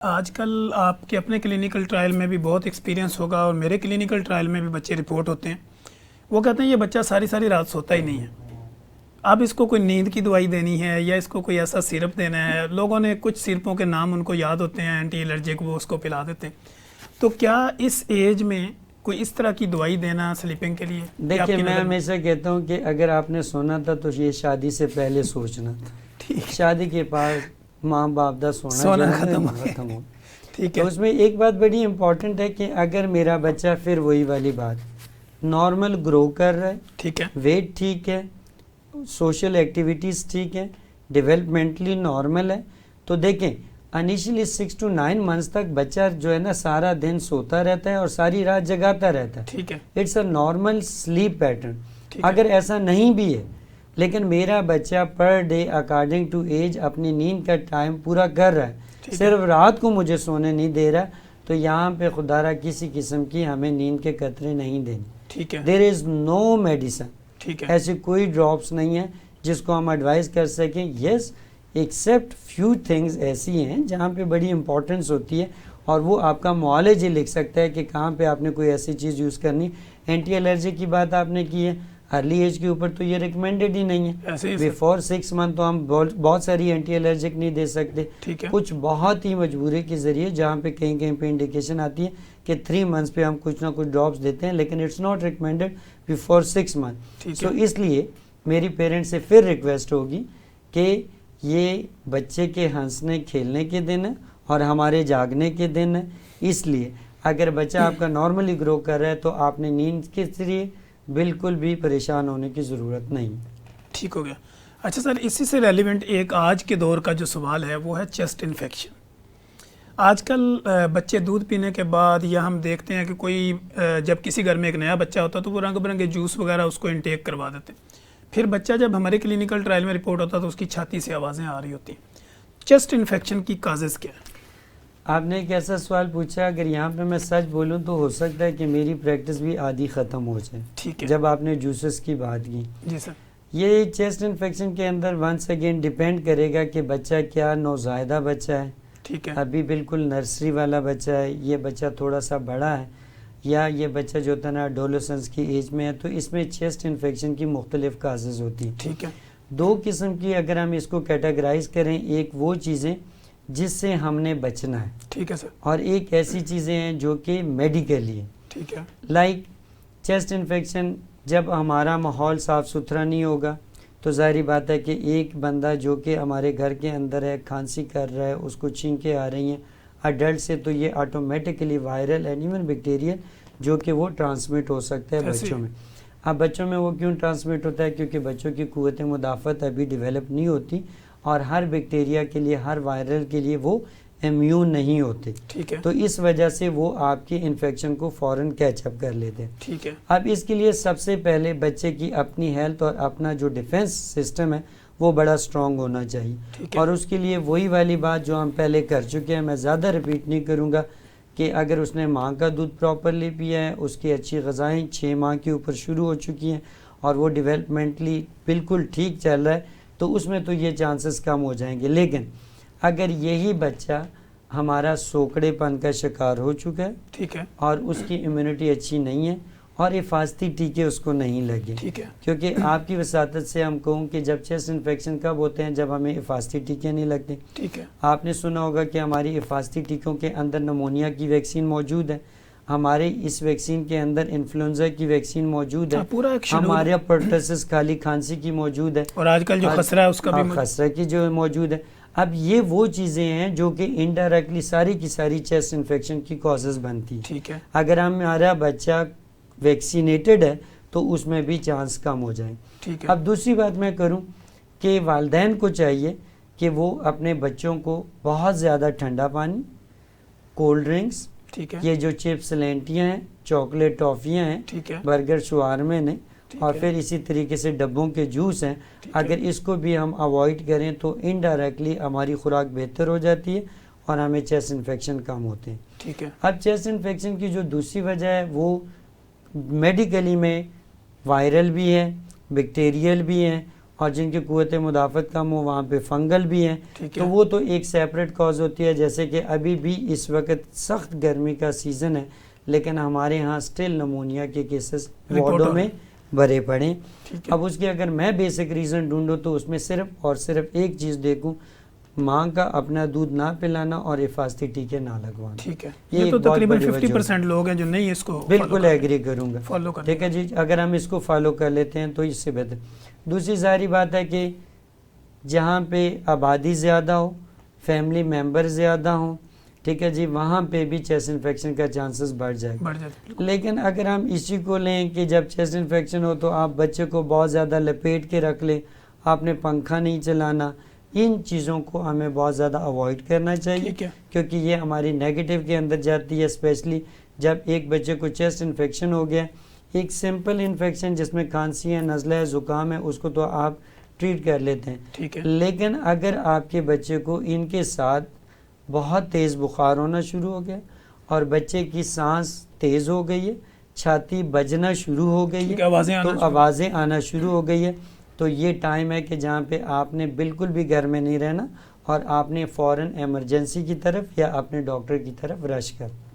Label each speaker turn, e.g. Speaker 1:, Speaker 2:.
Speaker 1: آج کل آپ کے اپنے کلینکل ٹرائل میں بھی بہت ایکسپیرینس ہوگا، اور میرے کلینکل ٹرائل میں بھی بچے رپورٹ ہوتے ہیں، وہ کہتے ہیں یہ بچہ ساری ساری رات سوتا ہی نہیں ہے، اب اس کو کوئی نیند کی دوائی دینی ہے یا اس کو کوئی ایسا سیرپ دینا ہے۔ لوگوں نے کچھ سیرپوں کے نام ان کو یاد ہوتے ہیں، اینٹی الرجک، وہ اس کو پلا دیتے ہیں۔ تو کیا اس ایج میں کوئی اس طرح کی دوائی دینا سلیپنگ کے لیے؟
Speaker 2: دیکھیں، میں ہمیشہ کہتا ہوں کہ اگر آپ نے سونا تھا تو یہ شادی سے پہلے سوچنا تھا، شادی کے پاس ماں باپ دا سونا ختم ہو۔ ٹھیک ہے، اس میں ایک بات بڑی امپورٹنٹ ہے کہ اگر میرا بچہ پھر وہی والی بات نارمل گرو کر رہا ہے، ٹھیک ہے، ویٹ ٹھیک ہے، سوشل ایکٹیویٹیز ٹھیک ہے، ڈیولپمنٹلی نارمل ہے، تو دیکھیں انیشلی 6 to 9 months تک بچہ جو ہے نا سارا دن سوتا رہتا ہے اور ساری رات جگاتا رہتا ہے، ٹھیک ہے، it's a normal sleep pattern. اگر ایسا نہیں بھی ہے لیکن میرا بچہ per day according to age اپنی نیند کا ٹائم پورا کر رہا ہے، صرف رات کو مجھے سونے نہیں دے رہا، تو یہاں پہ خدا را کسی قسم کی ہمیں نیند کے قطرے نہیں دینے، ٹھیک ہے۔ دیر از نو میڈیسن، ٹھیک ہے، ایسی کوئی ڈراپس نہیں ہے جس کو ہم ایڈوائز کر سکیں، یس ایکسیپٹ فیو تھنگز ایسی ہیں جہاں پہ بڑی امپورٹنس ہوتی ہے، اور وہ آپ کا معالج ہی لکھ سکتا ہے کہ کہاں پہ آپ نے کوئی ایسی چیز یوز کرنی۔ اینٹی الرجی کی بات آپ نے کی ہے، ارلی ایج کے اوپر تو یہ ریکمینڈڈ ہی نہیں ہے، بیفور 6 months تو ہم بہت ساری اینٹی الرجک نہیں دے سکتے، کچھ بہت ہی مجبوری کے ذریعے جہاں پہ کہیں کہیں پہ انڈیکیشن آتی ہے کہ 3 months پہ ہم کچھ نہ کچھ ڈراپس دیتے ہیں، لیکن it's not recommended before 6 months۔ So اس لیے میری پیرنٹ سے پھر ریکویسٹ ہوگی کہ یہ بچے کے ہنسنے کھیلنے کے دن ہے اور ہمارے جاگنے کے دن ہے، اس لیے اگر بچہ آپ کا نارملی گرو کر رہا ہے تو آپ نے نیند کے ذریعے بالکل بھی پریشان ہونے کی ضرورت نہیں۔
Speaker 1: ٹھیک ہو گیا۔ اچھا سر، اسی سے ریلیونٹ ایک آج کے دور کا جو سوال ہے وہ ہے چیسٹ انفیکشن۔ آج کل بچے دودھ پینے کے بعد، یا ہم دیکھتے ہیں کہ کوئی جب کسی گھر میں ایک نیا بچہ ہوتا ہے تو وہ رنگ برنگے جوس وغیرہ اس کو انٹیک کروا دیتے ہیں، پھر بچہ جب ہمارے کلینکل ٹرائل میں رپورٹ ہوتا ہے تو اس کی چھاتی سے آوازیں آ رہی ہوتی ہیں۔ چیسٹ انفیکشن کی کازز کیا ہے؟
Speaker 2: آپ نے ایک ایسا سوال پوچھا، اگر یہاں پہ میں سچ بولوں تو ہو سکتا ہے کہ میری پریکٹس بھی آدھی ختم ہو جائے، ٹھیک ہے، جب آپ نے جوسز کی بات کی۔
Speaker 1: جی سر،
Speaker 2: یہ چیسٹ انفیکشن کے اندر ونس اگین ڈیپینڈ کرے گا کہ بچہ کیا نوزائیدہ بچہ ہے، ٹھیک ہے، ابھی بالکل نرسری والا بچہ ہے، یہ بچہ تھوڑا سا بڑا ہے، یا یہ بچہ جو ہوتا ہے نا ایڈولسنس کی ایج میں ہے، تو اس میں چیسٹ انفیکشن کی مختلف کازز ہوتی ہیں، ٹھیک ہے۔ 2 قسم کی اگر ہم اس کو کیٹیگرائز کریں، ایک وہ چیزیں جس سے ہم نے بچنا ہے، ٹھیک ہے سر، اور ایک ایسی چیزیں ہیں جو کہ میڈیکلی ہیں، ٹھیک ہے، لائک چیسٹ انفیکشن جب ہمارا ماحول صاف ستھرا نہیں ہوگا تو ظاہری بات ہے کہ ایک بندہ جو کہ ہمارے گھر کے اندر ہے، کھانسی کر رہا ہے، اس کو چھینکیں آ رہی ہیں اڈلٹ سے، تو یہ automatically viral and even bacterial جو کہ وہ ٹرانسمٹ ہو سکتا ہے بچوں میں۔ اب بچوں میں وہ کیوں ٹرانسمٹ ہوتا ہے؟ کیونکہ بچوں کی قوت مدافعت ابھی ڈیولپ نہیں ہوتی، اور ہر بیکٹیریا کے لیے، ہر وائرل کے لیے وہ امیون نہیں ہوتے، ٹھیک ہے، تو اس وجہ سے وہ آپ کی انفیکشن کو فوراً کیچ اپ کر لیتے ہیں، ٹھیک ہے۔ اب اس کے لیے سب سے پہلے بچے کی اپنی ہیلتھ اور اپنا جو ڈیفنس سسٹم ہے وہ بڑا اسٹرانگ ہونا چاہیے، اور اس کے لیے وہی والی بات جو ہم پہلے کر چکے ہیں، میں زیادہ ریپیٹ نہیں کروں گا، کہ اگر اس نے ماں کا دودھ پراپرلی پیا ہے، اس کی اچھی غذائیں 6 ماہ کے اوپر شروع ہو چکی ہیں، اور وہ ڈیولپمنٹلی بالکل ٹھیک چل رہا ہے، تو اس میں تو یہ چانسز کم ہو جائیں گے۔ لیکن اگر یہی بچہ ہمارا سوکڑے پن کا شکار ہو چکا ہے، ٹھیک ہے، اور اس کی امیونٹی اچھی نہیں ہے، اور حفاظتی ٹیکے اس کو نہیں لگے، ٹھیک ہے، کیونکہ آپ کی وساطت سے ہم کہوں کہ جب چیسٹ انفیکشن کب ہوتے ہیں؟ جب ہمیں حفاظتی ٹیکے نہیں لگتے، ٹھیک ہے۔ آپ نے سنا ہوگا کہ ہماری حفاظتی ٹیکوں کے اندر نمونیا کی ویکسین موجود ہے، ہمارے اس ویکسین کے اندر انفلوئنزا کی ویکسین موجود ہے، ہمارے پرٹسس کالی کھانسی کی موجود ہے، اور آج کل جو خسرہ ہے اس کا بھی خسرہ کی جو موجود ہے۔ اب یہ وہ چیزیں ہیں جو کہ انڈائریکٹلی ساری کی ساری چیسٹ انفیکشن کی کازز بنتی ہیں، ٹھیک ہے۔ اگر ہمارا بچہ ویکسینیٹڈ ہے تو اس میں بھی چانس کم ہو جائیں، ٹھیک ہے۔ اب دوسری بات میں کروں کہ والدین کو چاہیے کہ وہ اپنے بچوں کو بہت زیادہ ٹھنڈا پانی، کولڈ ڈرنکس، ٹھیک ہے، یہ جو چپس لینٹیاں ہیں، چاکلیٹ ٹافیاں ہیں، ٹھیک ہے، برگر شوارمے نے، اور پھر اسی طریقے سے ڈبوں کے جوس ہیں، اگر اس کو بھی ہم اوائڈ کریں تو انڈائریکٹلی ہماری خوراک بہتر ہو جاتی ہے اور ہمیں چیسٹ انفیکشن کم ہوتے ہیں، ٹھیک ہے۔ اب چیسٹ انفیکشن کی جو دوسری وجہ ہے وہ میڈیکلی میں وائرل بھی ہے، بیکٹیریل بھی ہیں، اور جن کی قوت مدافعت کم ہو وہاں پہ فنگل بھی ہیں، تو وہ تو ایک سیپریٹ کاز ہوتی ہے. جیسے کہ ابھی بھی اس وقت سخت گرمی کا سیزن ہے لیکن ہمارے ہاں سٹل نمونیا کے کیسز وارڈوں میں بھرے پڑے. اب اس کے اگر میں بیسک ریزن ڈھونڈوں تو اس میں صرف اور صرف ایک چیز دیکھوں، ماں کا اپنا دودھ نہ پلانا اور حفاظتی ٹیکے نہ لگوانا.
Speaker 1: ٹھیک ہے، یہ تو تقریباً 50% لوگ ہیں جو نہیں اس کو
Speaker 2: بالکل ایگری کروں گا.
Speaker 1: فالو کریں.
Speaker 2: ٹھیک ہے جی، اگر ہم اس کو فالو کر لیتے ہیں تو اس سے بہتر. دوسری ظاہری بات ہے کہ جہاں پہ آبادی زیادہ ہو، فیملی ممبر زیادہ ہوں، ٹھیک ہے جی، وہاں پہ بھی چیسٹ انفیکشن کا چانسز بڑھ جائے. لیکن اگر ہم اسی کو لیں کہ جب چیسٹ انفیکشن ہو تو آپ بچے کو بہت زیادہ لپیٹ کے رکھ لیں، آپ نے پنکھا نہیں چلانا، ان چیزوں کو ہمیں بہت زیادہ اوائڈ کرنا چاہیے کیونکہ یہ ہماری نیگیٹو کے اندر جاتی ہے. اسپیشلی جب ایک بچے کو چیسٹ انفیکشن ہو گیا، ایک سمپل انفیکشن جس میں کھانسی ہے، نزلہ ہے، زکام ہے، اس کو تو آپ ٹریٹ کر لیتے ہیں. لیکن اگر آپ کے بچے کو ان کے ساتھ بہت تیز بخار ہونا شروع ہو گیا اور بچے کی سانس تیز ہو گئی ہے، چھاتی بجنا شروع ہو گئی ہے، تو آوازیں آنا شروع ہو گئی ہے، تو یہ ٹائم ہے کہ جہاں پہ آپ نے بالکل بھی گھر میں نہیں رہنا اور آپ نے فوراً ایمرجنسی کی طرف یا اپنے ڈاکٹر کی طرف رش کرنا.